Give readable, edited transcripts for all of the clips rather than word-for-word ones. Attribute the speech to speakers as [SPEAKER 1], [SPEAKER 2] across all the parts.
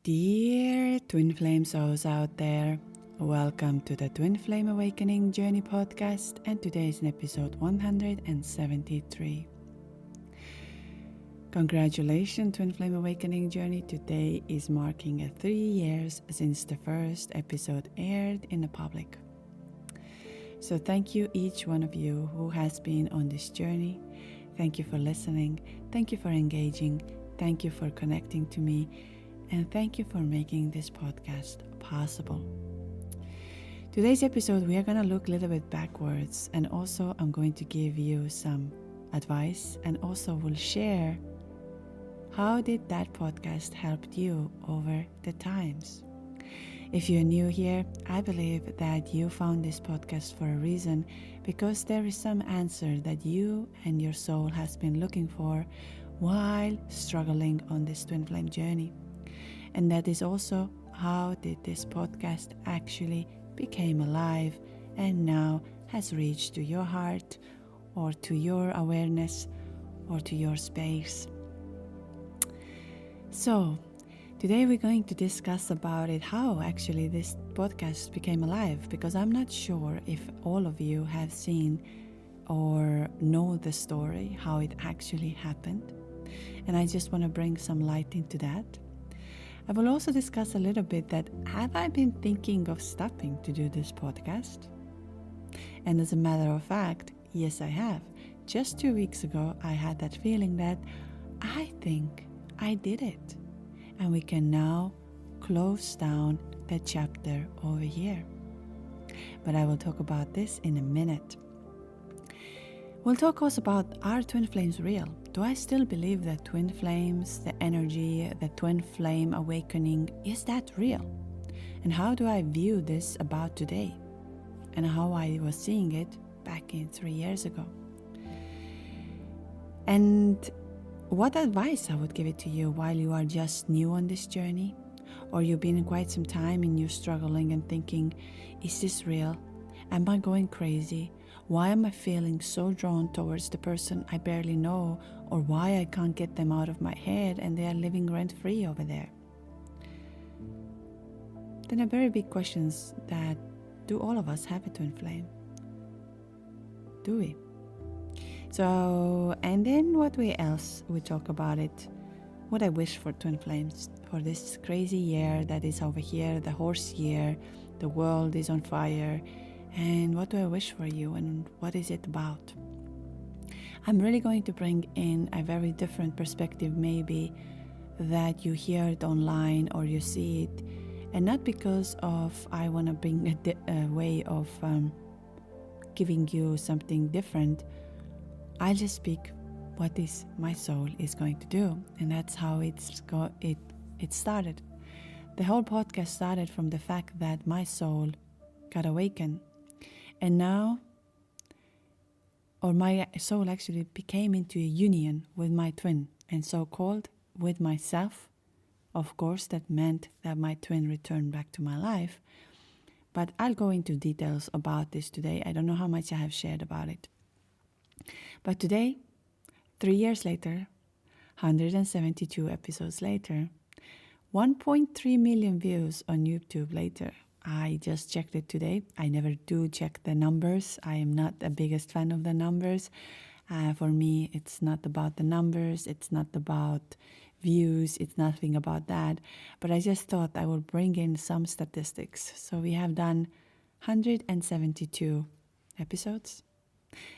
[SPEAKER 1] Dear Twin Flame souls out there, welcome to the Twin Flame Awakening Journey podcast, and today is episode 173. Congratulations, Twin Flame Awakening Journey. Today is marking 3 years since the first episode aired in the public. So thank you each one of you who has been on this journey. Thank you for listening. Thank you for engaging. Thank you for connecting to me. And thank you for making this podcast possible. Today's episode, we are going to look a little bit backwards, and also I'm going to give you some advice, and also will share how did that podcast help you over the times. If you're new here, I believe that you found this podcast for a reason, because there is some answer that you and your soul has been looking for while struggling on this twin flame journey. And that is also how did this podcast actually became alive and now has reached to your heart or to your awareness or to your space. So today we're going to discuss about it, how actually this podcast became alive, because I'm not sure if all of you have seen or know the story, how it actually happened. And I just want to bring some light into that. I will also discuss a little bit that have I been thinking of stopping to do this podcast? And as a matter of fact, yes, I have. Just 2 weeks ago, I had that feeling that I think I did it. And we can now close down the chapter over here. But I will talk about this in a minute. We'll talk also about, are twin flames real? Do I still believe that twin flames, the energy, the twin flame awakening, is that real? And how do I view this about today? And how I was seeing it back in 3 years ago? And what advice I would give it to you while you are just new on this journey? Or you've been quite some time and you're struggling and thinking, is this real? Am I going crazy? Why am I feeling so drawn towards the person I barely know, or why I can't get them out of my head and they are living rent-free over there? Then a very big questions that, do all of us have a twin flame? Do we? So, and then what else we talk about it, what I wish for twin flames for this crazy year that is over here, the horse year, the world is on fire. And what do I wish for you, and what is it about? I'm really going to bring in a very different perspective, maybe, that you hear it online or you see it. And not because of I want to bring a way of giving you something different. I'll just speak what is my soul is going to do. And that's how it started. The whole podcast started from the fact that my soul got awakened. And now, or my soul actually became into a union with my twin, and so-called with myself. Of course, that meant that my twin returned back to my life. But I'll go into details about this today. I don't know how much I have shared about it. But today, 3 years later, 172 episodes later, 1.3 million views on YouTube later. I just checked it today. I never do check the numbers. I am not the biggest fan of the numbers. For me, it's not about the numbers. It's not about views. It's nothing about that. But I just thought I will bring in some statistics. So we have done 172 episodes.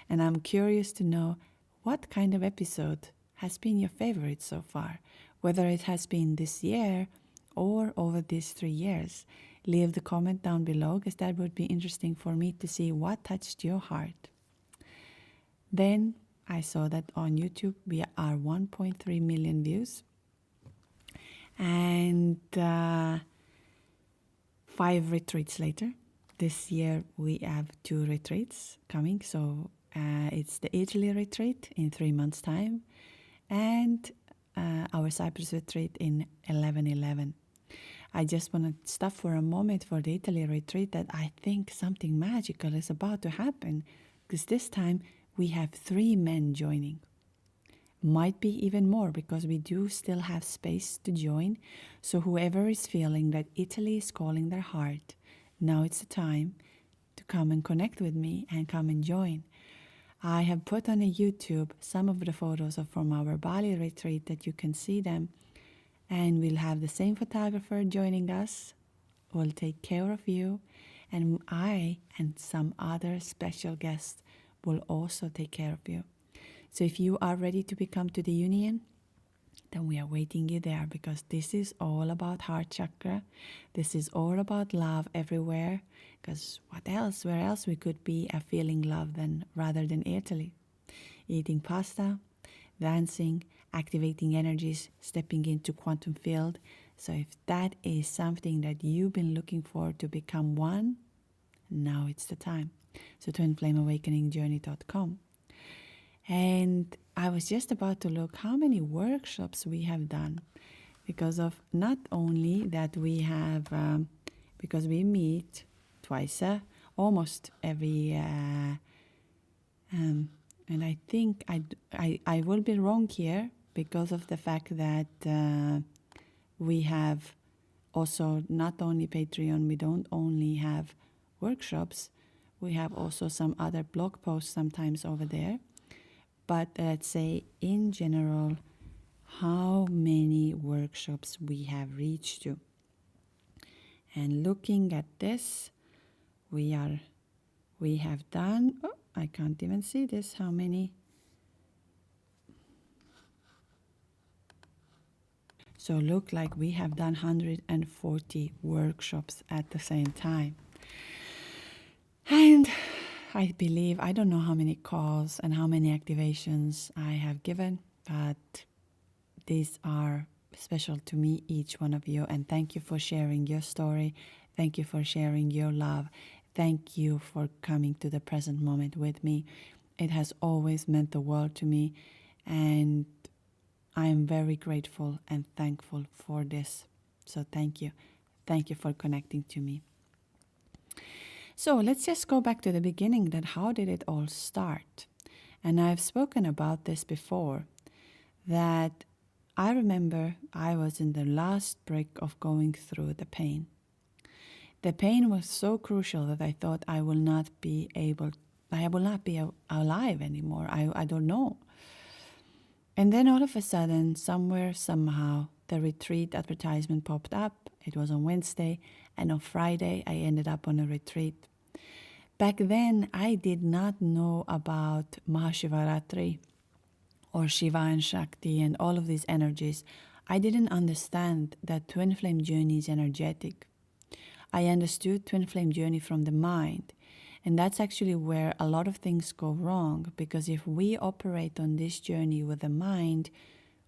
[SPEAKER 1] And I'm curious to know what kind of episode has been your favorite so far. Whether it has been this year or over these 3 years. Leave the comment down below, because that would be interesting for me to see what touched your heart. Then I saw that on YouTube we are 1.3 million views. And 5 retreats later. This year we have 2 retreats coming. So it's the Italy retreat in 3 months' time. And our Cyprus retreat in 11/11. I just want to stop for a moment for the Italy retreat, that I think something magical is about to happen, because this time we have 3 men joining. might be even more, because we do still have space to join. So whoever is feeling that Italy is calling their heart, now it's the time to come and connect with me and come and join. I have put on a YouTube some of the photos from our Bali retreat that you can see them. And we'll have the same photographer joining us. We'll take care of you. And I and some other special guests will also take care of you. So if you are ready to become to the union, then we are waiting you there, because this is all about heart chakra. This is all about love everywhere. Because what else? Where else we could be feeling love rather than Italy? Eating pasta, dancing, activating energies, stepping into quantum field. So if that is something that you've been looking for to become one, now it's the time. So twinflameawakeningjourney.com. And I was just about to look how many workshops we have done, because of not only that we have, because we meet twice, almost every, and I think I will be wrong here, because of the fact that we have also not only Patreon, we don't only have workshops, we have also some other blog posts sometimes over there. But let's say in general, how many workshops we have reached to. And looking at this, we have done, I can't even see this, how many. So look like we have done 140 workshops at the same time. And I believe, I don't know how many calls and how many activations I have given, but these are special to me, each one of you. And thank you for sharing your story. Thank you for sharing your love. Thank you for coming to the present moment with me. It has always meant the world to me. And I am very grateful and thankful for this. So thank you. Thank you for connecting to me. So let's just go back to the beginning, that how did it all start? And I've spoken about this before, that I remember I was in the last break of going through the pain. The pain was so crucial that I thought I will not be alive anymore. I don't know. And then all of a sudden, somewhere, somehow, the retreat advertisement popped up. It was on Wednesday, and on Friday, I ended up on a retreat. Back then, I did not know about Mahashivaratri or Shiva and Shakti and all of these energies. I didn't understand that twin flame journey is energetic. I understood twin flame journey from the mind. And that's actually where a lot of things go wrong, because if we operate on this journey with the mind,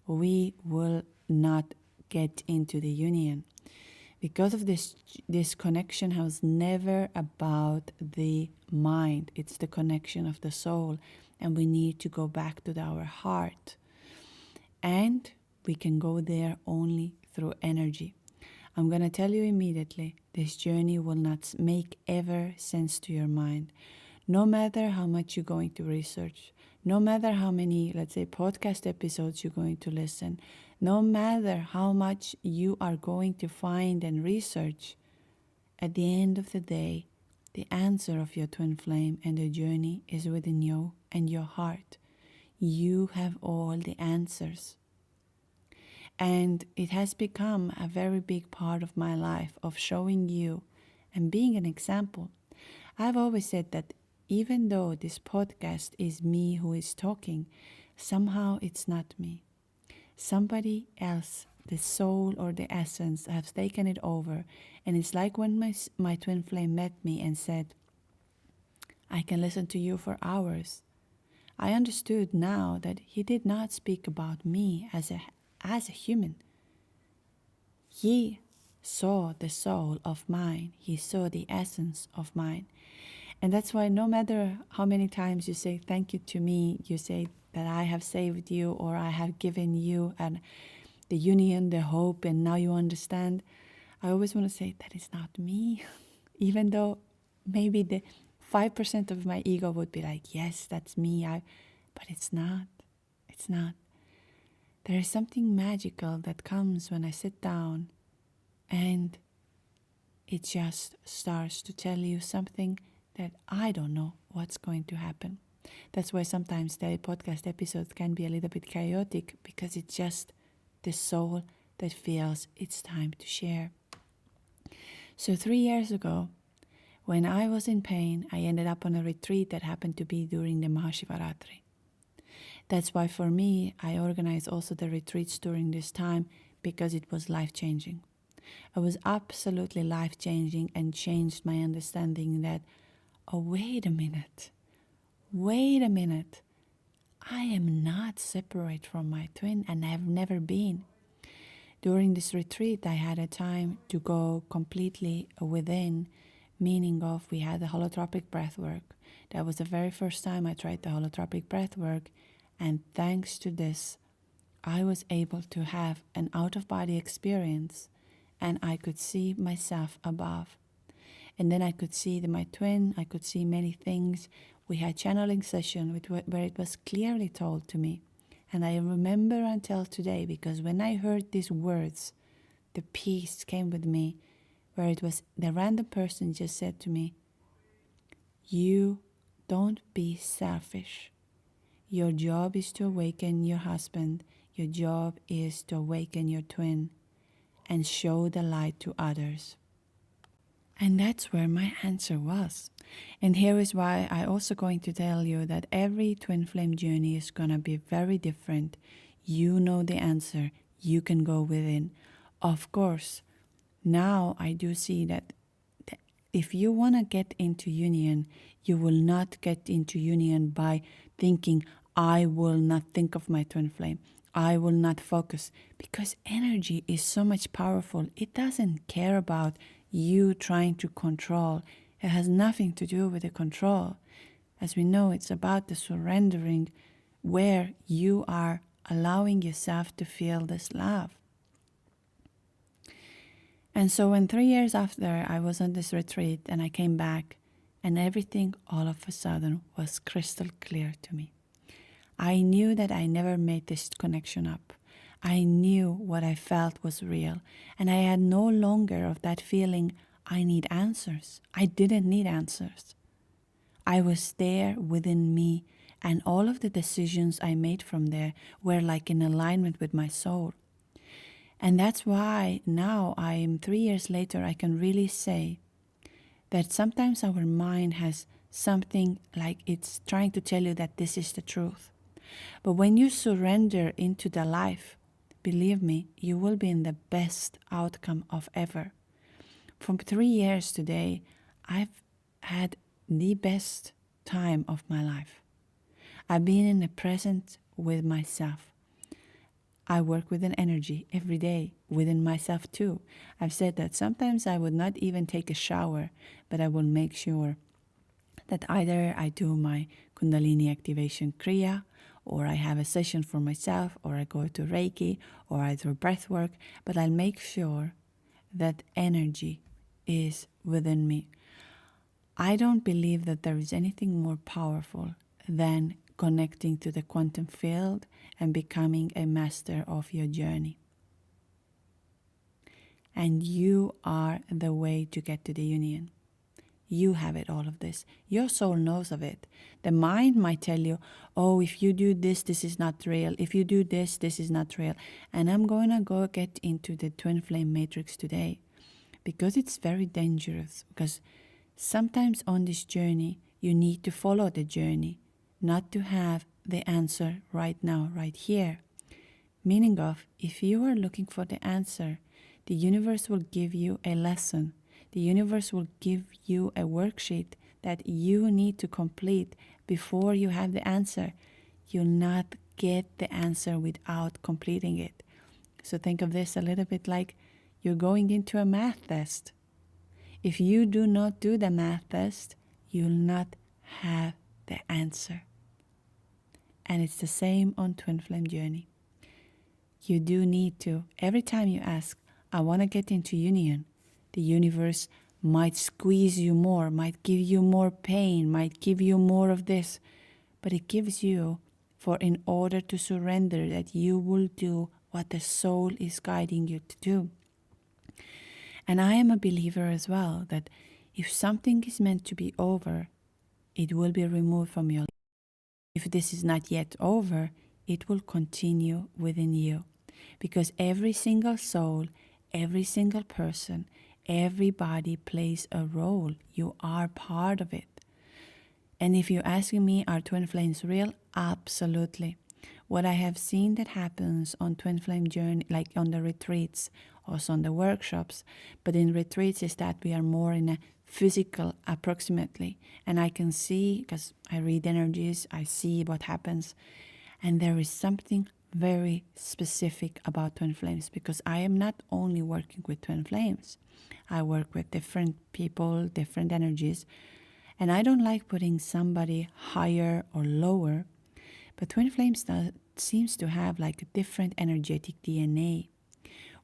[SPEAKER 1] we will not get into the union. Because of this connection was never about the mind. It's the connection of the soul. And we need to go back to our heart. And we can go there only through energy. I'm going to tell you immediately, this journey will not make ever sense to your mind. No matter how much you're going to research, no matter how many, let's say, podcast episodes you're going to listen, no matter how much you are going to find and research, at the end of the day, the answer of your twin flame and the journey is within you and your heart. You have all the answers. And it has become a very big part of my life, of showing you and being an example. I've always said that even though this podcast is me who is talking, somehow it's not me. Somebody else, the soul or the essence, has taken it over. And it's like when my twin flame met me and said, I can listen to you for hours. I understood now that he did not speak about me as a human. He saw the soul of mine. He saw the essence of mine. And that's why no matter how many times you say thank you to me, you say that I have saved you or I have given you the union, the hope, and now you understand, I always want to say that is not me. Even though maybe the 5% of my ego would be like, yes, that's me. But it's not. It's not. there is something magical that comes when I sit down and it just starts to tell you something that I don't know what's going to happen. That's why sometimes the podcast episodes can be a little bit chaotic, because it's just the soul that feels it's time to share. So 3 years ago, when I was in pain, I ended up on a retreat that happened to be during the Mahashivaratri. That's why for me, I organize also the retreats during this time, because it was life-changing. It was absolutely life-changing and changed my understanding that, oh, wait a minute, I am not separate from my twin, and I've never been. During this retreat, I had a time to go completely within, meaning of we had the holotropic breath work. That was the very first time I tried the holotropic breath work, and thanks to this, I was able to have an out-of-body experience, and I could see myself above. And then I could see my twin, I could see many things. We had channeling session where it was clearly told to me. And I remember until today, because when I heard these words, the peace came with me, where it was the random person just said to me, you don't be selfish. Your job is to awaken your husband. Your job is to awaken your twin and show the light to others. And that's where my answer was. And here is why I also going to tell you that every twin flame journey is going to be very different. You know the answer. You can go within. Of course, now I do see that if you want to get into union, you will not get into union by thinking, I will not think of my twin flame. I will not focus, because energy is so much powerful. It doesn't care about you trying to control. It has nothing to do with the control. As we know, it's about the surrendering, where you are allowing yourself to feel this love. And so when 3 years after I was on this retreat and I came back, and everything all of a sudden was crystal clear to me. I knew that I never made this connection up. I knew what I felt was real, and I had no longer of that feeling, I need answers. I didn't need answers. I was there within me, and all of the decisions I made from there were like in alignment with my soul. And that's why now 3 years later, I can really say that sometimes our mind has something like it's trying to tell you that this is the truth. But when you surrender into the life, believe me, you will be in the best outcome of ever. From 3 years today, I've had the best time of my life. I've been in the present with myself. I work with an energy every day within myself too. I've said that sometimes I would not even take a shower, but I will make sure that either I do my Kundalini activation Kriya, or I have a session for myself, or I go to Reiki, or I do breath work, but I'll make sure that energy is within me. I don't believe that there is anything more powerful than connecting to the quantum field and becoming a master of your journey. And you are the way to get to the union. You have it, all of this. Your soul knows of it. The mind might tell you, oh, if you do this, this is not real. If you do this, this is not real. And I'm going to go get into the twin flame matrix today, because it's very dangerous. Because sometimes on this journey, you need to follow the journey, not to have the answer right now, right here. Meaning of, if you are looking for the answer, the universe will give you a lesson. The universe will give you a worksheet that you need to complete before you have the answer. You'll not get the answer without completing it. So think of this a little bit like you're going into a math test. If you do not do the math test, you'll not have the answer. And it's the same on Twin Flame Journey. You do need to, every time you ask, I want to get into union, the universe might squeeze you more, might give you more pain, might give you more of this, but it gives you for in order to surrender that you will do what the soul is guiding you to do. And I am a believer as well that if something is meant to be over, it will be removed from your life. If this is not yet over, it will continue within you. Because every single soul, every single person, everybody plays a role. You are part of it. And if you're asking me, are twin flames real? Absolutely. What I have seen that happens on twin flame journey, like on the retreats, also on the workshops, but in retreats is that we are more in a physical approximately. And I can see, because I read energies, I see what happens. And there is something very specific about twin flames, because I am not only working with twin flames. I work with different people, different energies. And I don't like putting somebody higher or lower, but twin flames seems to have like a different energetic DNA,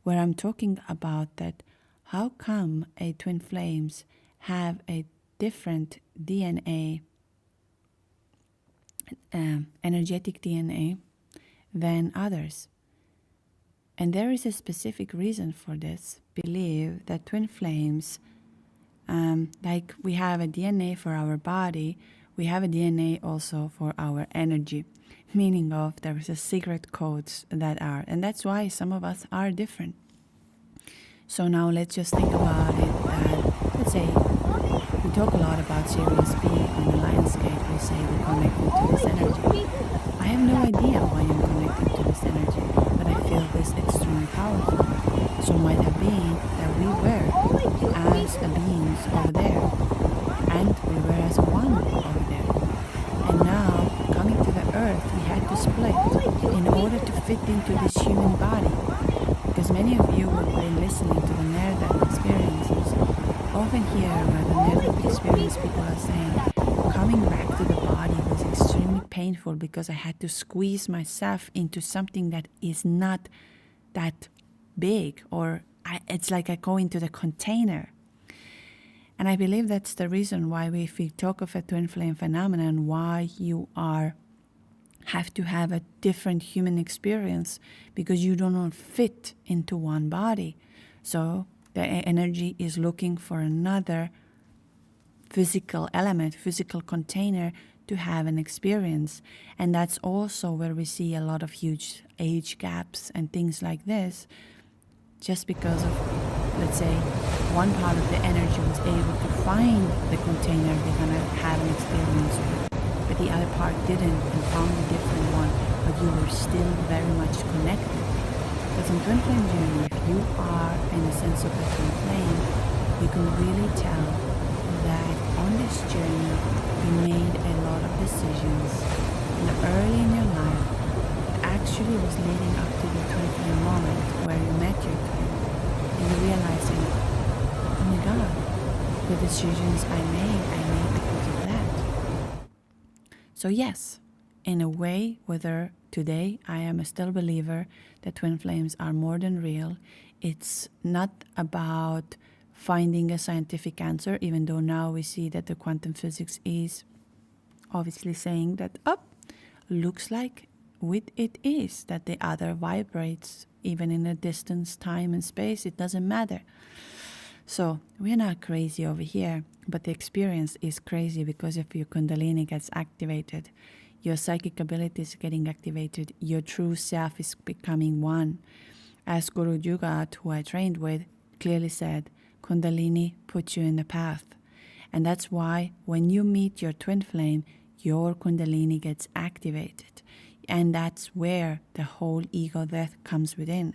[SPEAKER 1] where I'm talking about that how come a twin flames have a different DNA, energetic DNA than others. And there is a specific reason for this. Believe that twin flames, like we have a DNA for our body, we have a DNA also for our energy, meaning of there is a secret codes that are, and that's why some of us are different. So now let's just think about it that, let's say, we talk a lot about Sirius B on the Lionsgate. We say we're connected to this energy. I have no idea why I'm connected to this energy, but I feel this extremely powerful. So might have been that we were as a beings over there, and we were as one over there. And now, coming to the earth, we had to split in order to fit into this human body. Because many of you who have been listening to the near-death experiences often hear where the near-death experience people are saying, coming back to the body was extremely painful because I had to squeeze myself into something that is not that big, or it's like I go into the container. And I believe that's the reason why if we talk of a twin flame phenomenon, why you have to have a different human experience, because you do not fit into one body. So the energy is looking for another physical element, physical container to have an experience. And that's also where we see a lot of huge age gaps and things like this, just because of, let's say, one part of the energy was able to find the container they're going to have an experience with, but the other part didn't and found a different one, but you were still very much connected. Because in twin flame journey, if you are in the sense of a twin flame, you can really tell that on this journey you made a lot of decisions early in your life that actually was leading up to the twin flame moment where you met your twin, and you're realizing, oh my God, the decisions I made because of that. So yes, in a way, whether today I am a still believer that twin flames are more than real, it's not about finding a scientific answer, even though now we see that the quantum physics is obviously saying that, looks like it is, that the other vibrates, even in a distance, time and space, it doesn't matter. So we're not crazy over here, but the experience is crazy, because if your kundalini gets activated, your psychic ability is getting activated, your true self is becoming one. As Guru Jugat, who I trained with, clearly said, kundalini puts you in the path. And that's why when you meet your twin flame, your kundalini gets activated. And that's where the whole ego death comes within.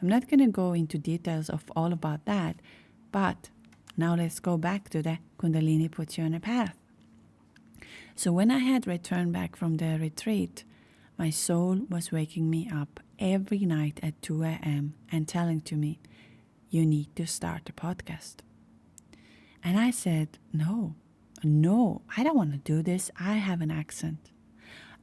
[SPEAKER 1] I'm not going to go into details of all about that, but now let's go back to the kundalini puts you on a path. So when I had returned back from the retreat, my soul was waking me up every night at 2 a.m. and telling to me, you need to start a podcast. And I said, no, I don't want to do this. I have an accent.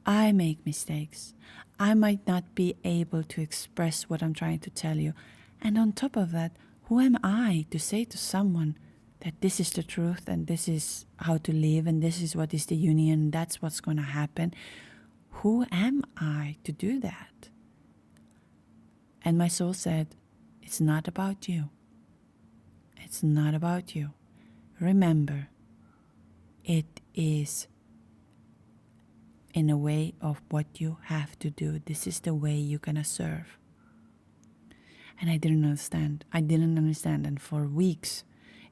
[SPEAKER 1] I make mistakes. I might not be able to express what I'm trying to tell you. And on top of that, who am I to say to someone that this is the truth and this is how to live and this is what is the union, that's what's going to happen? Who am I to do that? And my soul said, it's not about you. It's not about you. Remember, it is in a way of what you have to do. This is the way you're gonna serve. And I didn't understand. And for weeks,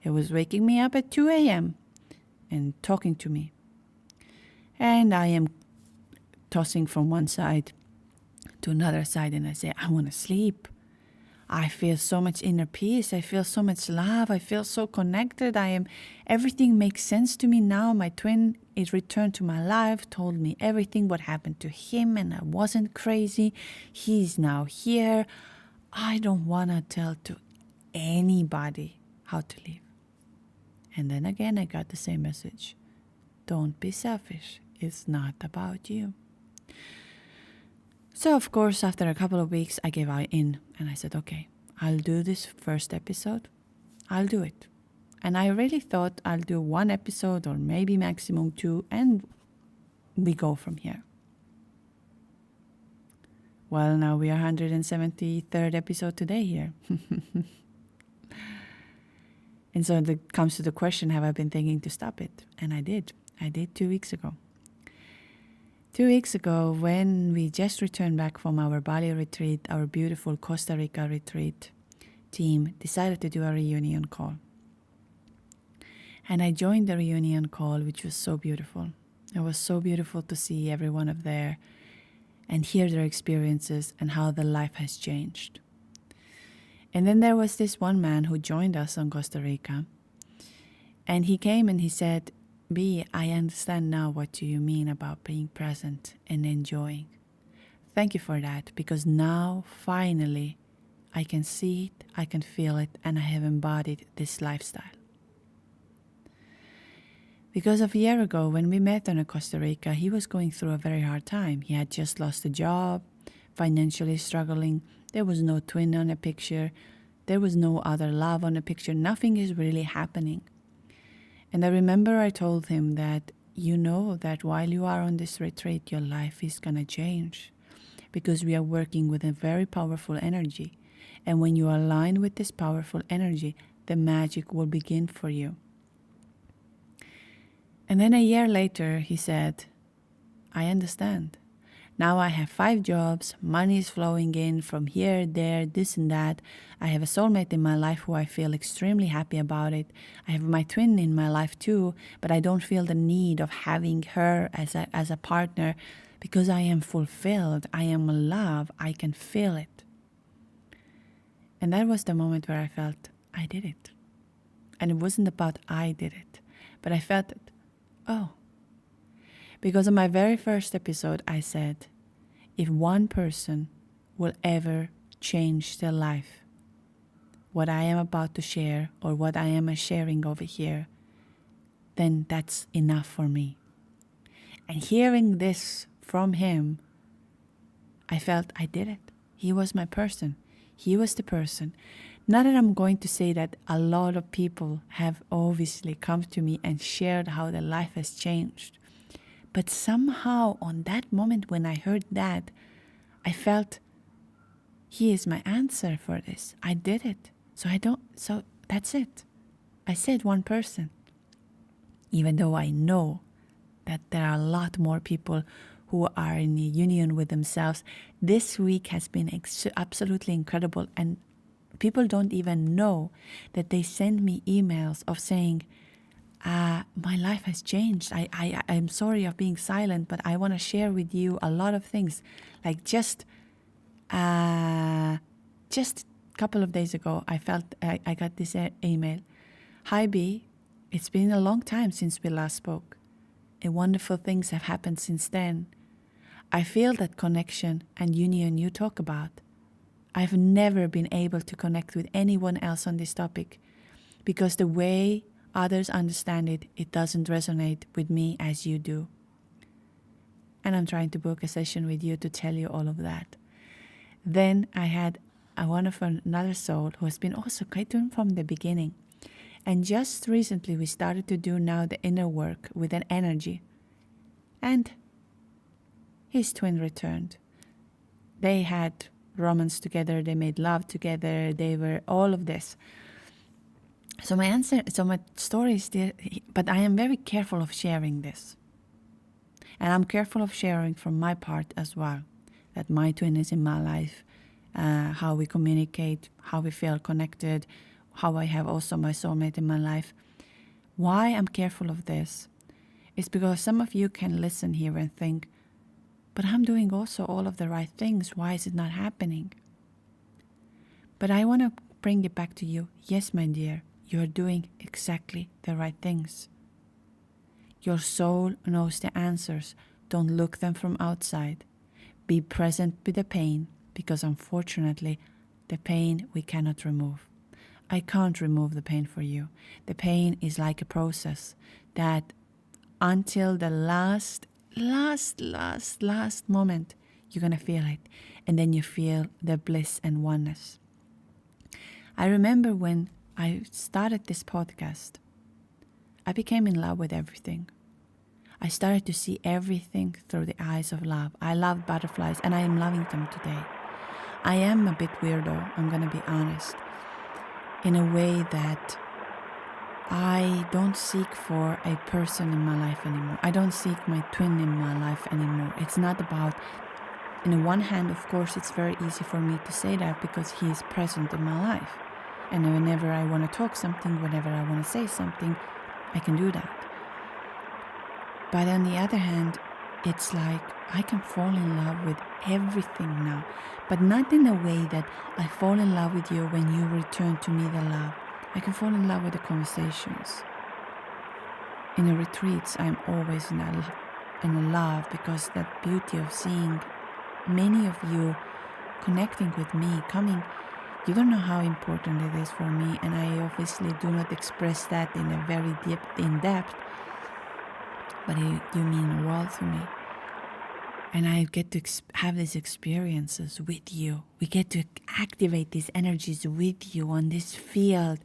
[SPEAKER 1] it was waking me up at 2 a.m. and talking to me. And I am tossing from one side to another side, and I say, I want to sleep. I feel so much inner peace. I feel so much love. I feel so connected. Everything makes sense to me now. My twin is returned to my life, told me everything what happened to him, and I wasn't crazy. He's now here. I don't want to tell to anybody how to live. And then again, I got the same message. Don't be selfish. It's not about you. So, of course, after a couple of weeks, I gave in and I said, okay, I'll do this first episode. I'll do it. And I really thought I'll do 1 episode or maybe maximum 2, and we go from here. Well, now we are 173rd episode today here. And so it comes to the question, have I been thinking to stop it? And I did. I did 2 weeks ago. 2 weeks ago, when we just returned back from our Bali retreat, our beautiful Costa Rica retreat team decided to do a reunion call. And I joined the reunion call, which was so beautiful. It was so beautiful to see everyone up there and hear their experiences and how their life has changed. And then there was this one man who joined us on Costa Rica. And he came and he said, B, I understand now what you mean about being present and enjoying. Thank you for that, because now, finally, I can see it, I can feel it, and I have embodied this lifestyle. Because of a year ago, when we met in Costa Rica, he was going through a very hard time. He had just lost a job, financially struggling. There was no twin on the picture. There was no other love on the picture. Nothing is really happening. And I remember I told him that, you know that while you are on this retreat, your life is going to change, because we are working with a very powerful energy. And when you align with this powerful energy, the magic will begin for you. And then a year later, he said, I understand. Now I have 5 jobs, money is flowing in from here, there, this and that. I have a soulmate in my life who I feel extremely happy about it. I have my twin in my life too, but I don't feel the need of having her as a partner, because I am fulfilled, I am alive, I can feel it. And that was the moment where I felt I did it. And it wasn't about I did it, but I felt it. Oh. Because on my very first episode, I said, if one person will ever change their life, what I am about to share or what I am sharing over here, then that's enough for me. And hearing this from him, I felt I did it. He was my person. He was the person. Not that I'm going to say that a lot of people have obviously come to me and shared how their life has changed. But somehow on that moment when I heard that, I felt he is my answer for this. I did it. So that's it. I said one person. Even though I know that there are a lot more people who are in a union with themselves. This week has been absolutely incredible, and people don't even know that they send me emails of saying, my life has changed. I'm sorry of being silent, but I want to share with you a lot of things. Like just a couple of days ago, I got this email. Hi B, it's been a long time since we last spoke. And wonderful things have happened since then. I feel that connection and union you talk about. I've never been able to connect with anyone else on this topic, because the way others understand it, it doesn't resonate with me as you do. And I'm trying to book a session with you to tell you all of that. Then I had another soul who has been also quite tuned from the beginning. And just recently we started to do now the inner work with an energy. And his twin returned. They had romance together, they made love together, they were all of this. So my story is there, but I am very careful of sharing this. And I'm careful of sharing from my part as well, that my twin is in my life, how we communicate, how we feel connected, how I have also my soulmate in my life. Why I'm careful of this is because some of you can listen here and think, but I'm doing also all of the right things. Why is it not happening? But I want to bring it back to you. Yes, my dear, you're doing exactly the right things. Your soul knows the answers. Don't look them from outside. Be present with the pain, because unfortunately, the pain we cannot remove. I can't remove the pain for you. The pain is like a process that until the last moment, you're going to feel it. And then you feel the bliss and oneness. I remember when I started this podcast, I became in love with everything. I started to see everything through the eyes of love. I love butterflies, and I am loving them today. I am a bit weirdo, I'm going to be honest, in a way that I don't seek for a person in my life anymore. I don't seek my twin in my life anymore. It's not about, on the one hand, of course, it's very easy for me to say that because he is present in my life. And whenever I want to talk something, whenever I want to say something, I can do that. But on the other hand, it's like I can fall in love with everything now, but not in a way that I fall in love with you when you return to me the love. I can fall in love with the conversations. In the retreats, I'm always in a love, because that beauty of seeing many of you connecting with me, coming. You don't know how important it is for me, and I obviously do not express that in a very deep, in depth. But you mean the world to me. And I get to have these experiences with you. We get to activate these energies with you on this field,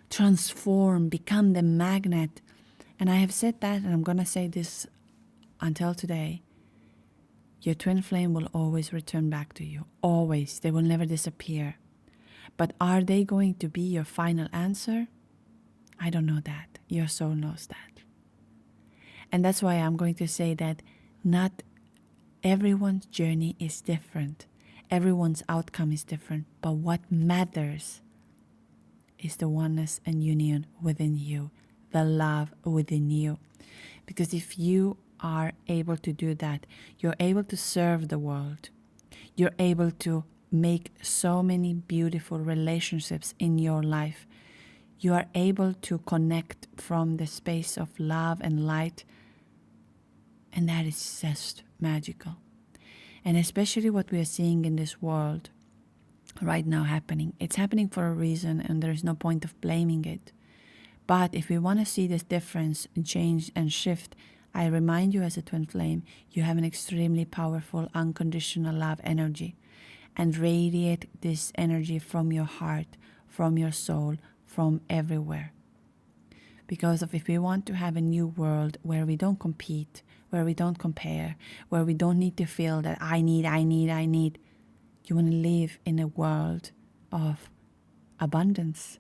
[SPEAKER 1] transform, become the magnet. And I have said that, and I'm going to say this until today. Your twin flame will always return back to you. Always. They will never disappear. But are they going to be your final answer? I don't know that. Your soul knows that. And that's why I'm going to say that not everyone's journey is different. Everyone's outcome is different. But what matters is the oneness and union within you, the love within you. Because if you are able to do that, you're able to serve the world. You're able to make so many beautiful relationships in your life. You are able to connect from the space of love and light. And that is just magical. And especially what we are seeing in this world right now happening. It's happening for a reason, and there is no point of blaming it. But if we want to see this difference and change and shift, I remind you as a twin flame, you have an extremely powerful unconditional love energy. And radiate this energy from your heart, from your soul, from everywhere. Because if we want to have a new world where we don't compete, where we don't compare, where we don't need to feel that I need, you want to live in a world of abundance,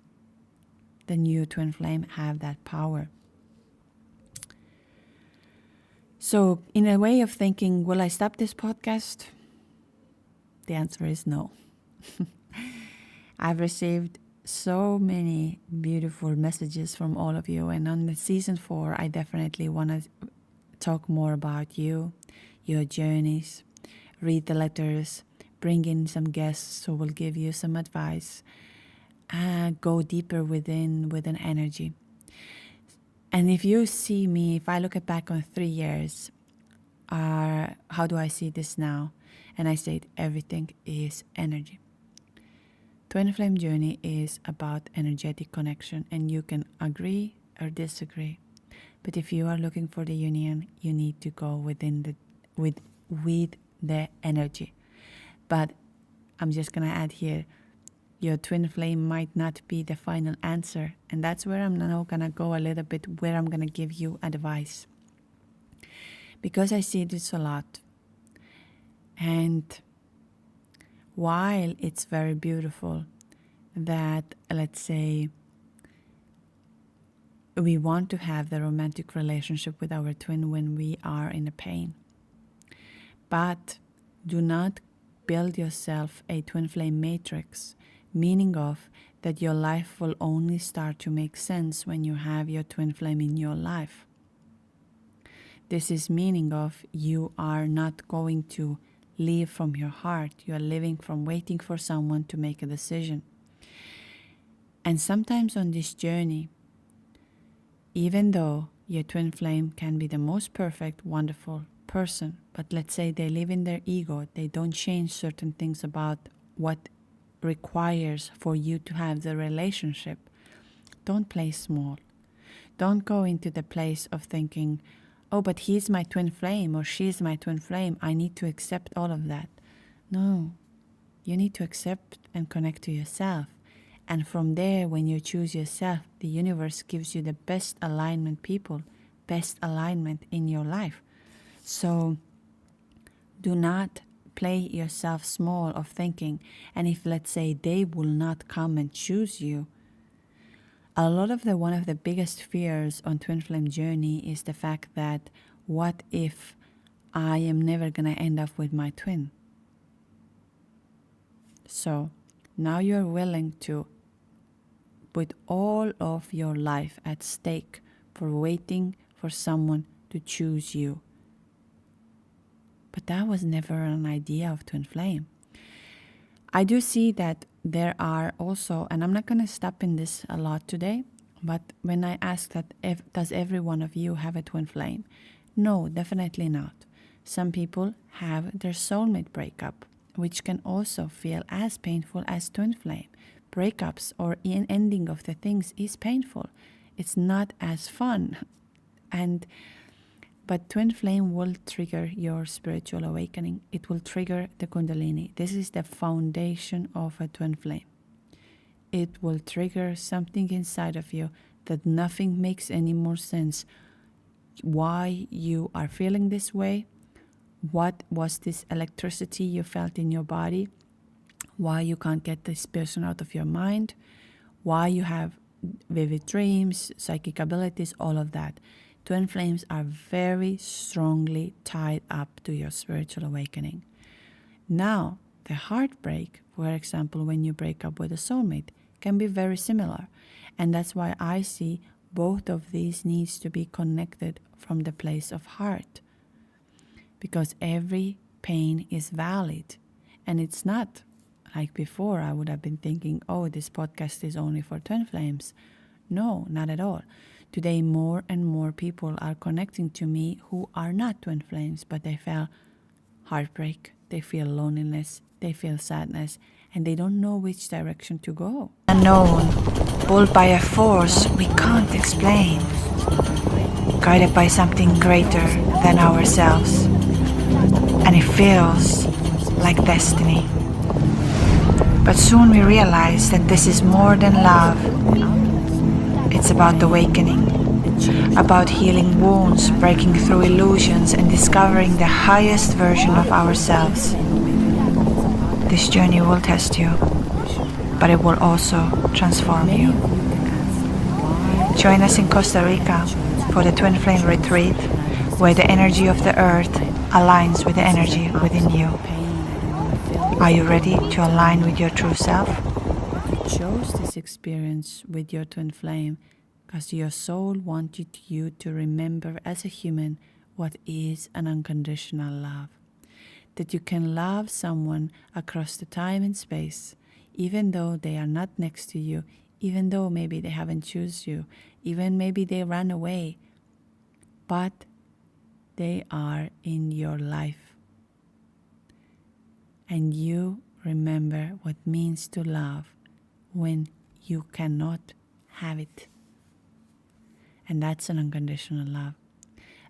[SPEAKER 1] then you, twin flame, have that power. So in a way of thinking, will I stop this podcast? The answer is no. I've received so many beautiful messages from all of you, and on the season 4, I definitely want to talk more about you, your journeys, read the letters, bring in some guests who will give you some advice, go deeper within energy. And if you see me, if I look back on 3 years, how do I see this now? And I said, everything is energy. Twin Flame Journey is about energetic connection, and you can agree or disagree. But if you are looking for the union, you need to go within with the energy. But I'm just gonna add here, your twin flame might not be the final answer, and that's where I'm now gonna go a little bit, where I'm gonna give you advice. Because I see this a lot, And while it's very beautiful that, let's say, we want to have the romantic relationship with our twin when we are in a pain, but do not build yourself a twin flame matrix, meaning of that your life will only start to make sense when you have your twin flame in your life. This is meaning of you are not going to live from your heart. You are living from waiting for someone to make a decision. And sometimes on this journey, even though your twin flame can be the most perfect, wonderful person, but let's say they live in their ego, they don't change certain things about what requires for you to have the relationship, don't play small. Don't go into the place of thinking, oh, but he's my twin flame or she's my twin flame, I need to accept all of that. No, you need to accept and connect to yourself. And from there, when you choose yourself, the universe gives you the best alignment people, best alignment in your life. So do not play yourself small of thinking. And if, let's say, they will not come and choose you, a lot of one of the biggest fears on twin flame journey is the fact that what if I am never going to end up with my twin? So now you're willing to put all of your life at stake for waiting for someone to choose you. But that was never an idea of twin flame. I do see that there are also, and I'm not going to stop in this a lot today, but when I ask that, does every one of you have a twin flame? No, definitely not. Some people have their soulmate breakup, which can also feel as painful as twin flame. Breakups or ending of the things is painful. It's not as fun. But twin flame will trigger your spiritual awakening. It will trigger the Kundalini. This is the foundation of a twin flame. It will trigger something inside of you that nothing makes any more sense. Why you are feeling this way? What was this electricity you felt in your body? Why you can't get this person out of your mind? Why you have vivid dreams, psychic abilities, all of that. Twin flames are very strongly tied up to your spiritual awakening. Now, the heartbreak, for example, when you break up with a soulmate, can be very similar. And that's why I see both of these needs to be connected from the place of heart. Because every pain is valid. And it's not like before I would have been thinking, oh, this podcast is only for twin flames. No, not at all. Today, more and more people are connecting to me who are not twin flames, but they feel heartbreak, they feel loneliness, they feel sadness, and they don't know which direction to go.
[SPEAKER 2] Unknown, pulled by a force we can't explain, guided by something greater than ourselves, and it feels like destiny. But soon we realize that this is more than love. It's about awakening, about healing wounds, breaking through illusions, and discovering the highest version of ourselves. This journey will test you, but it will also transform you. Join us in Costa Rica for the Twin Flame Retreat, where the energy of the earth aligns with the energy within you. Are you ready to align with your true self?
[SPEAKER 1] You chose this experience with your twin flame because your soul wanted you to remember as a human what is an unconditional love. That you can love someone across the time and space, even though they are not next to you, even though maybe they haven't chosen you, even maybe they ran away, but they are in your life. And you remember what it means to love when you cannot have it. And that's an unconditional love.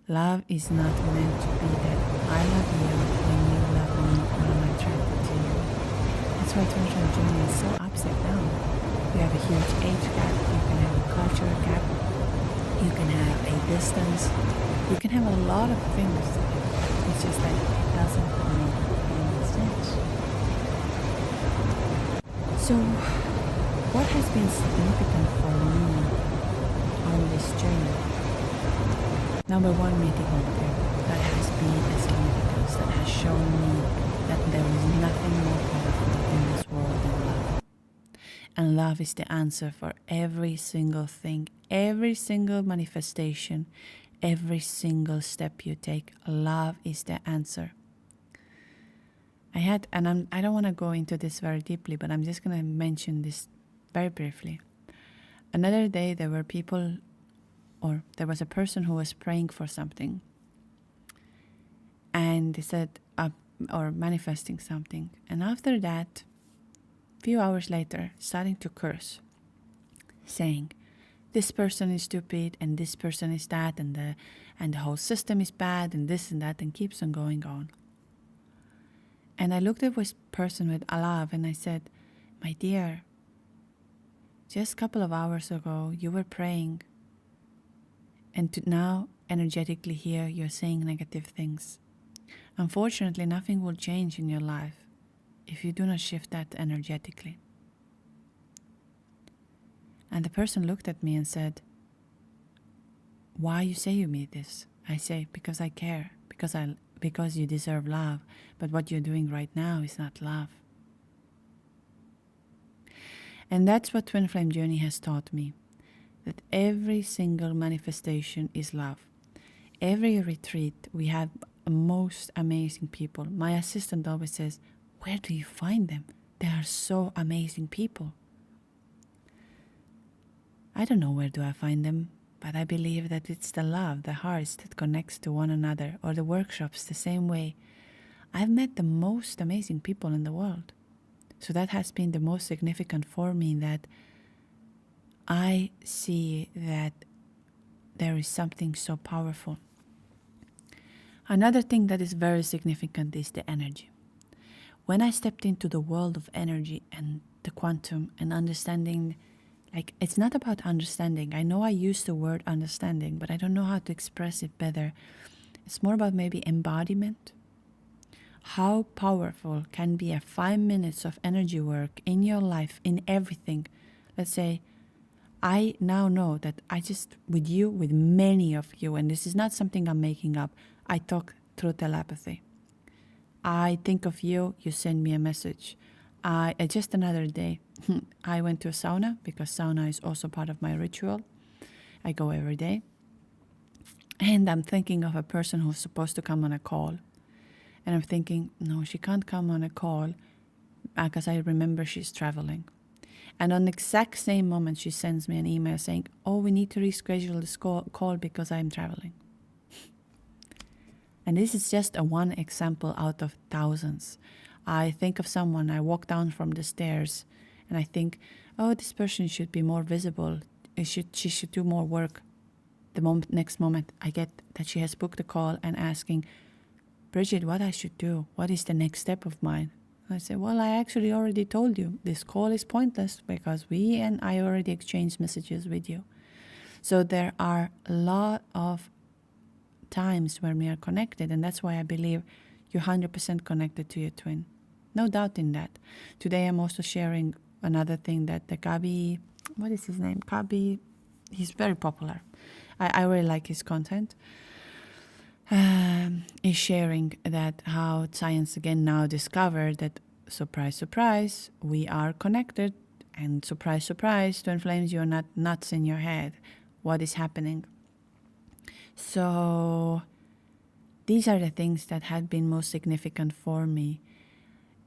[SPEAKER 1] Love is not meant to be that I love you when you love me or I'm attracted to you. That's why twin flame journey is so upside down. You have a huge age gap, you can have a cultural gap, you can have a distance, you can have a lot of things. It's just that it doesn't make any sense. So, what has been significant for me on this journey? Number one, meeting Hawkins. That has been a significance that has shown me that there is nothing more powerful in this world than love. And love is the answer for every single thing, every single manifestation, every single step you take. Love is the answer. I don't want to go into this very deeply, but I'm just going to mention this very briefly. Another day there was a person who was praying for something, and they said, or manifesting something, and after that, few hours later, starting to curse, saying, this person is stupid, and this person is that, and the whole system is bad, and this and that, and keeps on going on. And I looked at this person with love, and I said, my dear, just a couple of hours ago, you were praying, and now, energetically here, you're saying negative things. Unfortunately, nothing will change in your life if you do not shift that energetically. And the person looked at me and said, why you say me this? I say, because I care, because you deserve love, but what you're doing right now is not love. And that's what Twin Flame Journey has taught me, that every single manifestation is love. Every retreat, we have most amazing people. My assistant always says, where do you find them? They are so amazing people. I don't know where do I find them, but I believe that it's the love, the hearts that connects to one another, or the workshops the same way. I've met the most amazing people in the world. So that has been the most significant for me, that I see that there is something so powerful. Another thing that is very significant is the energy. When I stepped into the world of energy and the quantum and understanding, like, it's not about understanding. I know I use the word understanding, but I don't know how to express it better. It's more about maybe embodiment. How powerful can be a 5 minutes of energy work in your life, in everything. Let's say, I now know that I just, with you, with many of you, and this is not something I'm making up, I talk through telepathy. I think of you, you send me a message. Just another day, I went to a sauna, because sauna is also part of my ritual. I go every day. And I'm thinking of a person who's supposed to come on a call. And I'm thinking, no, she can't come on a call, because I remember she's traveling. And on the exact same moment, she sends me an email saying, oh, we need to reschedule this call because I'm traveling. And this is just one example out of thousands. I think of someone, I walk down from the stairs, and I think, oh, this person should be more visible. She should do more work. The next moment, I get that she has booked a call and asking, Bridget, what I should do? What is the next step of mine? I say, well, I actually already told you this call is pointless because I already exchanged messages with you. So there are a lot of times when we are connected, and that's why I believe you're 100% connected to your twin. No doubt in that. Today I'm also sharing another thing that the Gabi, what is his name? Gabi, he's very popular. I really like his content. Is sharing that how science again now discovered that, surprise, surprise, we are connected, and surprise, surprise, twin flames, you're not nuts in your head. What is happening? So these are the things that had been most significant for me.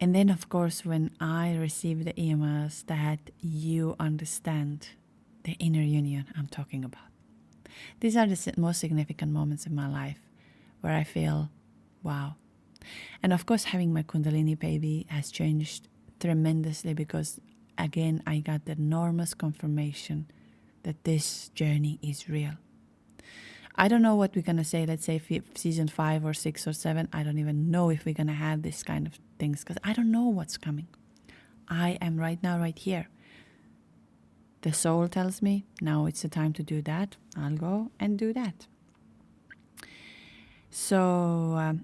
[SPEAKER 1] And then, of course, when I received the emails that you understand the inner union I'm talking about. These are the most significant moments in my life where I feel, wow. And of course, having my Kundalini baby has changed tremendously because, again, I got the enormous confirmation that this journey is real. I don't know what we're going to say, let's say season 5 or 6 or 7. I don't even know if we're going to have this kind of things because I don't know what's coming. I am right now, right here. The soul tells me, now it's the time to do that. I'll go and do that. So,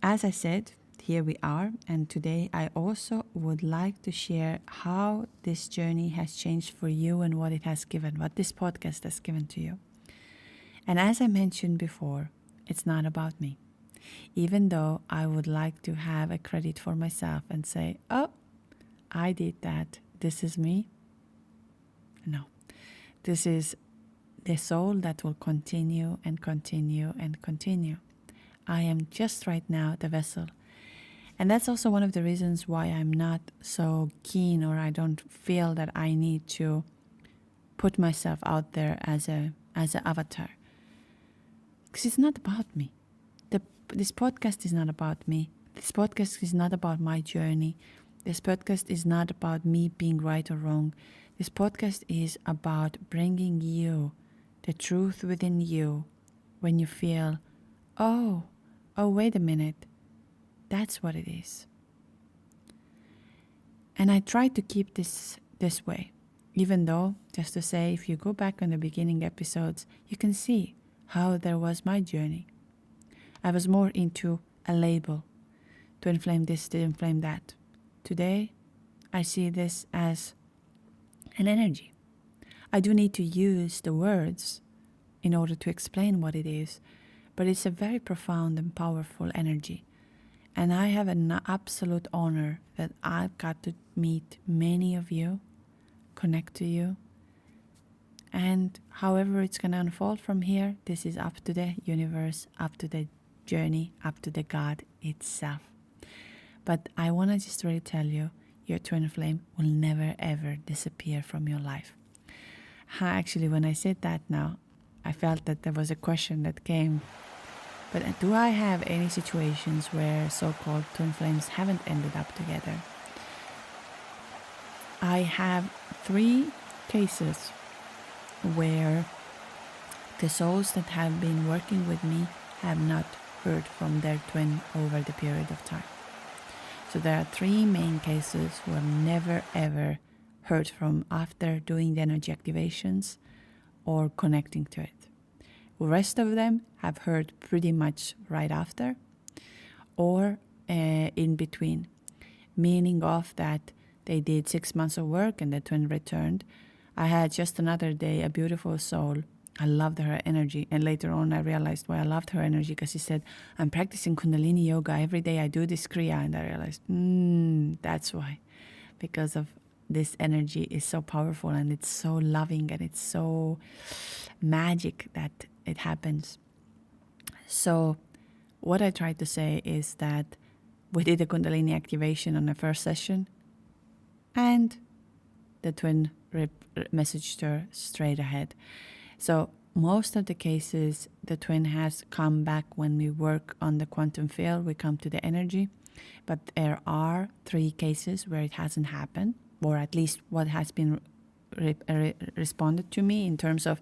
[SPEAKER 1] as I said, here we are. And today I also would like to share how this journey has changed for you and what it has given, what this podcast has given to you. And as I mentioned before, it's not about me. Even though I would like to have a credit for myself and say, oh, I did that. This is me. No, this is the soul that will continue and continue and continue. I am just right now the vessel. And that's also one of the reasons why I'm not so keen, or I don't feel that I need to put myself out there as an avatar. Because it's not about me. This podcast is not about me. This podcast is not about my journey. This podcast is not about me being right or wrong. This podcast is about bringing you the truth within you when you feel, oh, wait a minute. That's what it is. And I try to keep this way. Even though, just to say, if you go back on the beginning episodes, you can see how there was my journey. I was more into a label. Twin flame this, twin flame that. Today, I see this as an energy. I do need to use the words in order to explain what it is, but it's a very profound and powerful energy. And I have an absolute honor that I've got to meet many of you, connect to you. And however it's going to unfold from here, this is up to the universe, up to the journey, up to the God itself. But I want to just really tell you, your twin flame will never ever disappear from your life. Actually, when I said that now, I felt that there was a question that came. But do I have any situations where so-called twin flames haven't ended up together? I have 3 cases where the souls that have been working with me have not heard from their twin over the period of time. So there are 3 main cases who have never ever heard from after doing the energy activations or connecting to it. The rest of them have heard pretty much right after or in between, meaning of that they did 6 months of work and the twin returned. I had just another day a beautiful soul. I loved her energy, and later on I realized why I loved her energy, because she said, I'm practicing Kundalini yoga every day. I do this Kriya, and I realized that's why, because of this energy is so powerful and it's so loving and it's so magic that it happens. So what I tried to say is that we did a Kundalini activation on the first session, and the twin messaged her straight ahead. So most of the cases, the twin has come back when we work on the quantum field. We come to the energy, but there are 3 cases where it hasn't happened, or at least what has been responded to me in terms of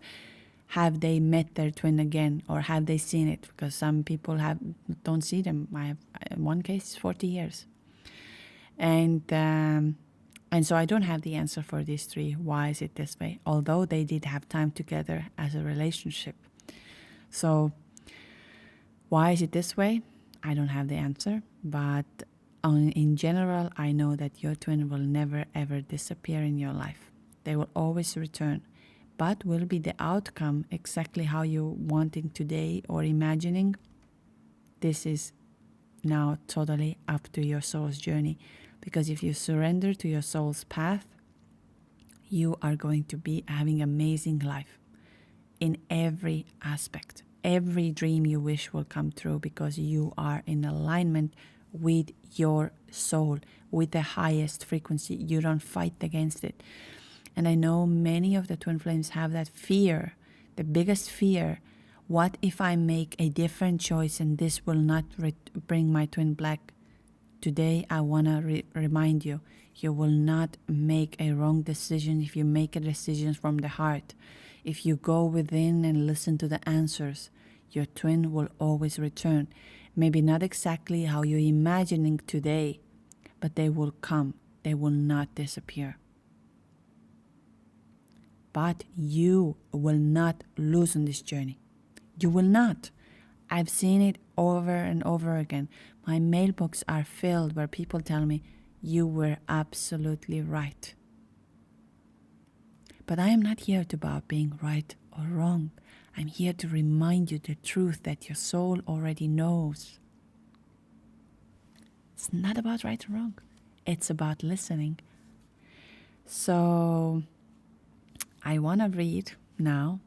[SPEAKER 1] have they met their twin again, or have they seen it? Because some people don't see them. I have one case 40 years, and so I don't have the answer for these 3. Why is it this way? Although they did have time together as a relationship. So why is it this way? I don't have the answer. But in general, I know that your twin will never ever disappear in your life. They will always return. But will be the outcome exactly how you're wanting today or imagining? This is now totally up to your soul's journey. Because if you surrender to your soul's path, you are going to be having an amazing life in every aspect. Every dream you wish will come true because you are in alignment with your soul, with the highest frequency. You don't fight against it. And I know many of the twin flames have that fear, the biggest fear. What if I make a different choice and this will not bring my twin back? Today, I want to remind you, you will not make a wrong decision if you make a decision from the heart. If you go within and listen to the answers, your twin will always return. Maybe not exactly how you're imagining today, but they will come. They will not disappear. But you will not lose on this journey. You will not. I've seen it over and over again. My mailbox are filled where people tell me, you were absolutely right. But I am not here about being right or wrong. I'm here to remind you the truth that your soul already knows. It's not about right or wrong. It's about listening. So I want to read now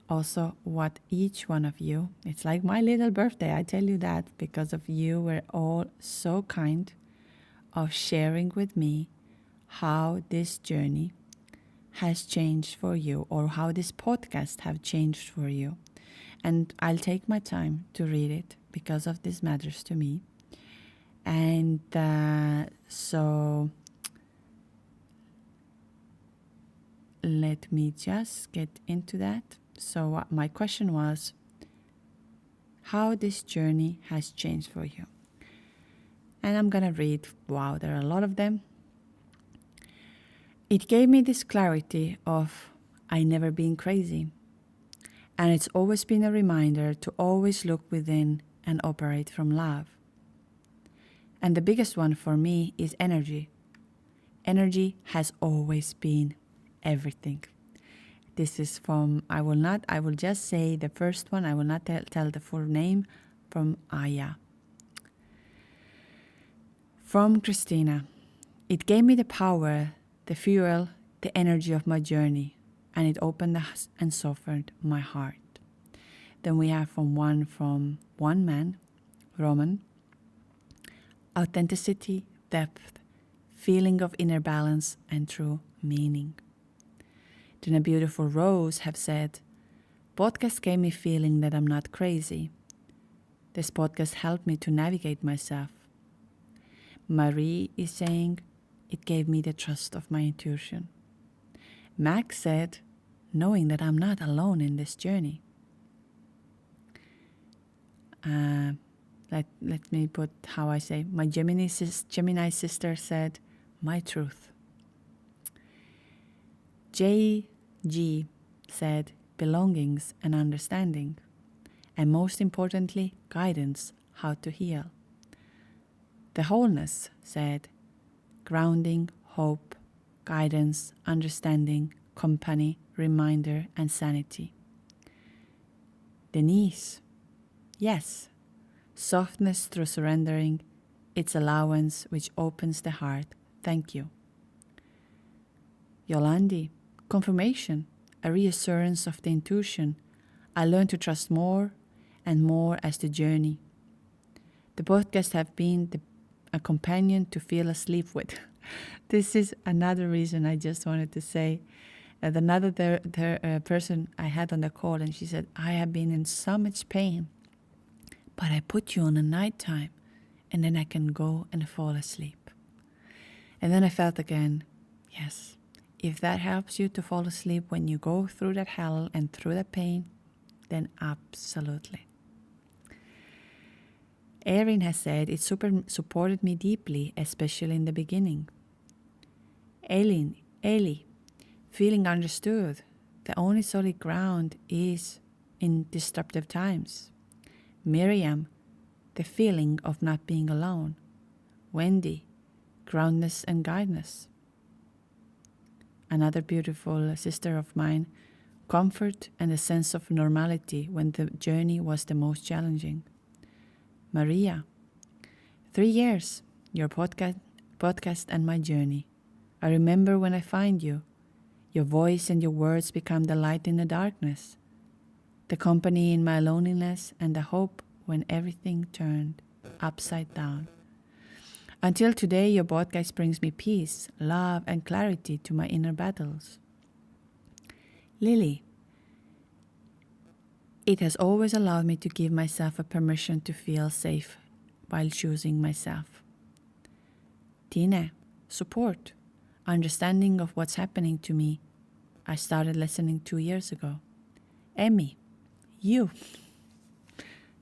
[SPEAKER 1] also what each one of you, it's like my little birthday, I tell you that, because of you were all so kind of sharing with me how this journey has changed for you, or how this podcast have changed for you. And I'll take my time to read it because of this matters to me. And so let me just get into that. So my question was, how this journey has changed for you. And I'm going to read, wow, there are a lot of them. It gave me this clarity of I never been crazy. And it's always been a reminder to always look within and operate from love. And the biggest one for me is energy. Energy has always been everything. This is from, I will just say the first one, I will not tell the full name, from Aya. From Christina. It gave me the power, the fuel, the energy of my journey, and it opened and softened my heart. Then we have from one man, Roman. Authenticity, depth, feeling of inner balance, and true meaning. Then a beautiful Rose have said, podcast gave me feeling that I'm not crazy. This podcast helped me to navigate myself. Marie is saying, it gave me the trust of my intuition. Max said, knowing that I'm not alone in this journey. Let me put how I say. My Gemini sister said, my truth. JG said, belongings and understanding. And most importantly, guidance, how to heal. The Wholeness said, grounding, hope, guidance, understanding, company, reminder, and sanity. Denise, yes, softness through surrendering, its allowance which opens the heart. Thank you. Yolandi, confirmation, a reassurance of the intuition. I learned to trust more and more as the journey. The podcasts have been a companion to feel asleep with. This is another reason I just wanted to say. Another person I had on the call, and she said, I have been in so much pain, but I put you on a nighttime, and then I can go and fall asleep. And then I felt again, yes, if that helps you to fall asleep when you go through that hell and through that pain, then absolutely. Erin has said it supported me deeply, especially in the beginning. Eli, feeling understood. The only solid ground is in disruptive times. Miriam, the feeling of not being alone. Wendy, groundness and guidance. Another beautiful sister of mine, comfort and a sense of normality when the journey was the most challenging. Maria, 3 years, your podcast and my journey. I remember when I find you. Your voice and your words become the light in the darkness, the company in my loneliness, and the hope when everything turned upside down. Until today, your podcast brings me peace, love, and clarity to my inner battles. Lily, it has always allowed me to give myself a permission to feel safe while choosing myself. Tina, support, understanding of what's happening to me. I started listening 2 years ago. Emmy, you.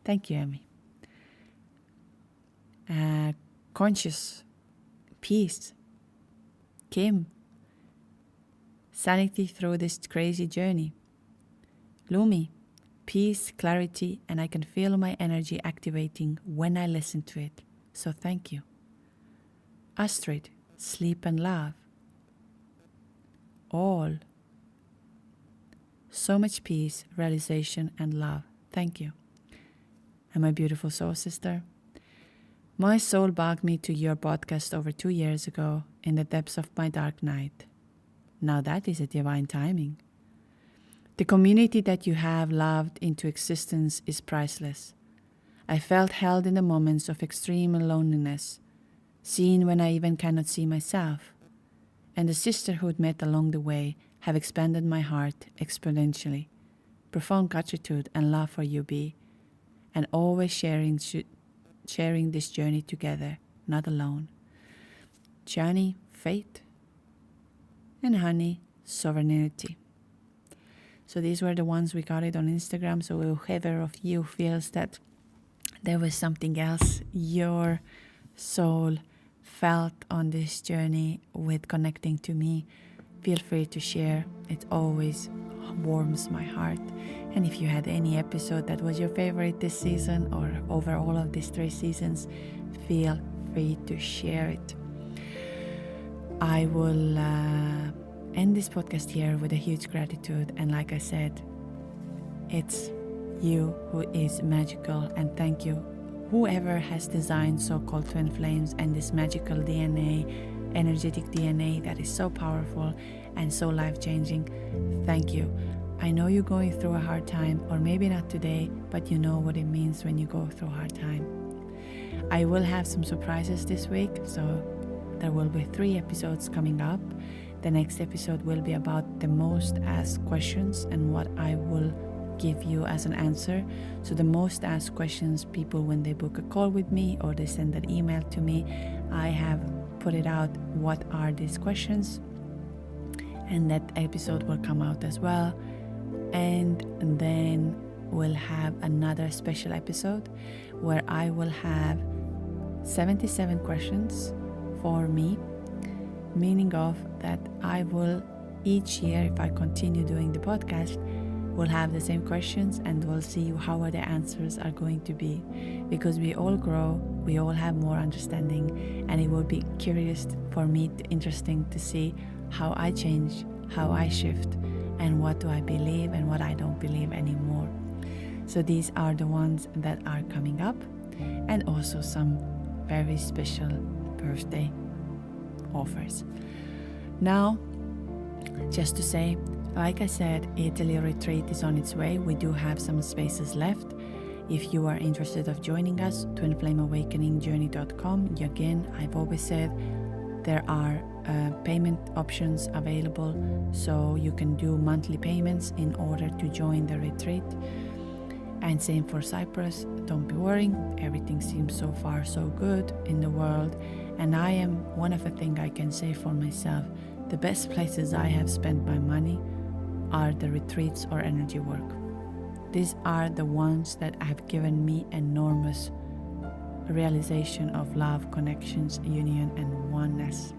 [SPEAKER 1] Thank you, Emmy. Conscious, peace. Kim, sanity through this crazy journey. Lumi, peace, clarity, and I can feel my energy activating when I listen to it. So thank you. Astrid, sleep and love. All. So much peace, realization, and love. Thank you. And my beautiful soul sister, my soul bugged me to your podcast over 2 years ago in the depths of my dark night. Now that is a divine timing. The community that you have loved into existence is priceless. I felt held in the moments of extreme loneliness, seen when I even cannot see myself. And the sisterhood met along the way have expanded my heart exponentially. Profound gratitude and love for you, B, and always sharing this journey together, not alone. Johnny, faith, and Honey, sovereignty. So these were the ones we got it on Instagram. So whoever of you feels that there was something else your soul felt on this journey with connecting to me, feel free to share. It always warms my heart. And if you had any episode that was your favorite this season or over all of these 3 seasons, feel free to share it. I will end this podcast here with a huge gratitude. And like I said, it's you who is magical, and thank you whoever has designed so-called twin flames and this magical DNA, energetic DNA that is so powerful and so life-changing. Thank you. I know you're going through a hard time, or maybe not today, but you know what it means when you go through a hard time. I will have some surprises this week, so there will be 3 episodes coming up. The next episode will be about the most asked questions and what I will give you as an answer. So the most asked questions, people when they book a call with me or they send an email to me, I have put it out what are these questions, and that episode will come out as well. And then we'll have another special episode where I will have 77 questions for me, meaning of that I will each year, if I continue doing the podcast, we'll have the same questions and we'll see how the answers are going to be, because we all grow, we all have more understanding, and it will be curious for me, interesting to see how I change, how I shift, and what do I believe and what I don't believe anymore. So these are the ones that are coming up, and also some very special birthday offers. Now, just to say, like I said, Italy retreat is on its way. We do have some spaces left. If you are interested of joining us, twinflameawakeningjourney.com. Again, I've always said there are payment options available, so you can do monthly payments in order to join the retreat. And same for Cyprus. Don't be worrying, everything seems so far so good in the world. And I am, one of the things I can say for myself, the best places I have spent my money are the retreats or energy work. These are the ones that have given me enormous realization of love, connections, union, and oneness,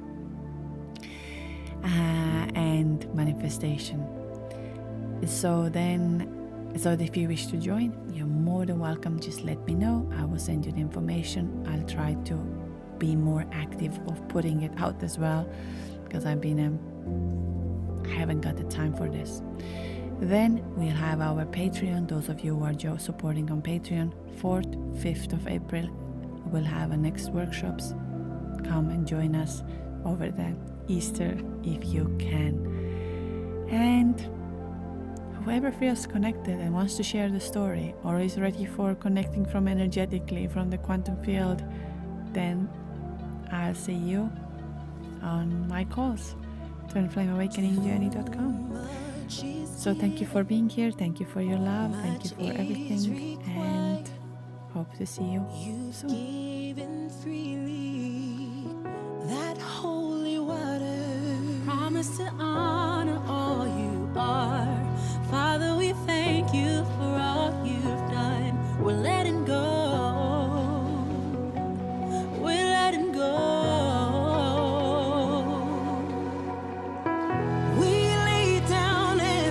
[SPEAKER 1] and manifestation. So if you wish to join, you're more than welcome. Just let me know. I will send you the information. I'll try to be more active of putting it out as well, because I haven't got the time for this. Then we'll have our Patreon. Those of you who are supporting on Patreon, 4th, 5th of April, we'll have our next workshops. Come and join us over the Easter if you can. And whoever feels connected and wants to share the story, or is ready for connecting from energetically from the quantum field, then I'll see you on my calls. twinflameawakeningjourney.com. So thank you for being here, thank you for your love, thank you for everything, and hope to see you soon. That holy water, promise to honor all you are. Father, we thank you for all you've done. We're letting go. We're letting go.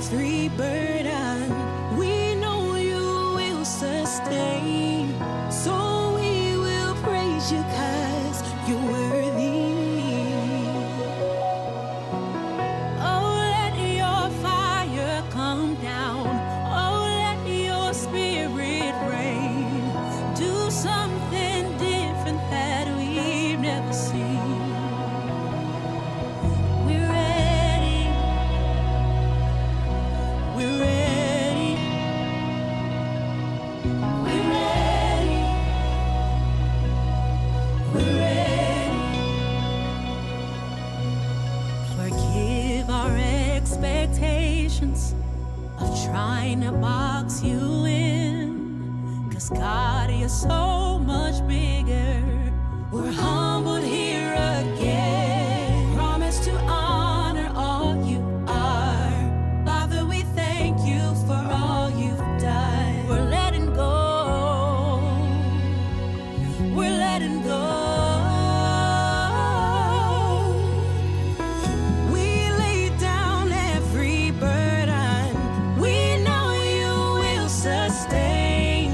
[SPEAKER 1] Free burden, we know you
[SPEAKER 3] trying to box you in, 'cause God is so much bigger. We're humbled here again, promise to honor all you are. Father, we thank you for all you've done. We're letting go, we're letting go. We lay down every burden, we know you will sustain.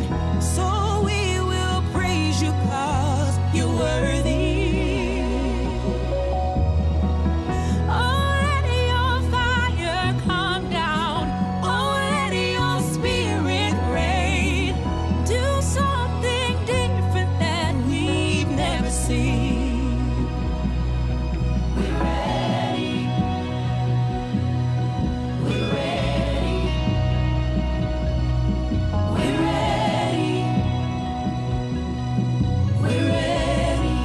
[SPEAKER 3] So we will praise you 'cause you're worthy. Oh, let your fire come down. Oh, let your spirit reign. Do something different that we've never seen. We're ready. We're ready. We're ready. We're ready.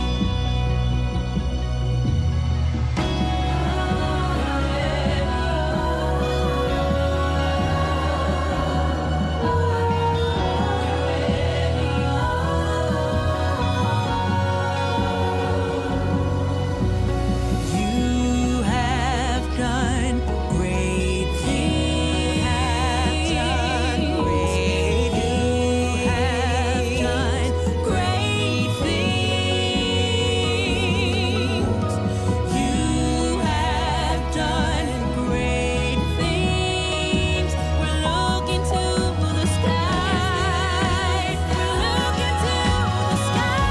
[SPEAKER 3] You have done great things. You have done great things. You have done great things. You have done great things. We're looking to the sky. We're looking to the sky.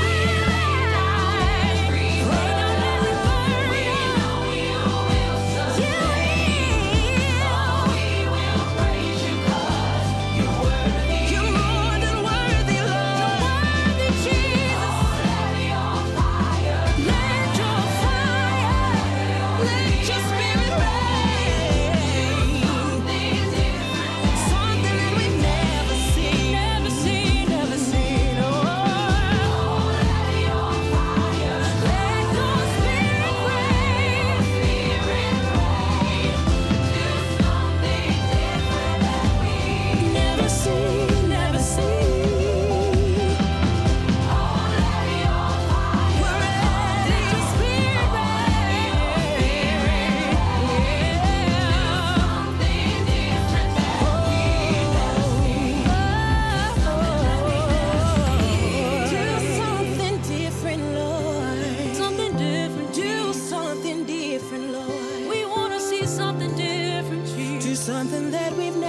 [SPEAKER 3] We lay down every burden. We know you will sustain. So we will praise you 'cause you're worthy. You're more than worthy, Lord. You're worthy, Jesus. Let your fire, let your fire, let your spirit reign. Something that we've never seen, never seen, never seen. Oh, let your fire, let your spirit reign. Do something different that we've never seen, never seen. Oh, let your fire, we're ready. Let your spirit reign. Something different that we've never seen. Do something different, Lord. Something different. Do something different, Lord. We want to see something different, Jesus. Do something that we've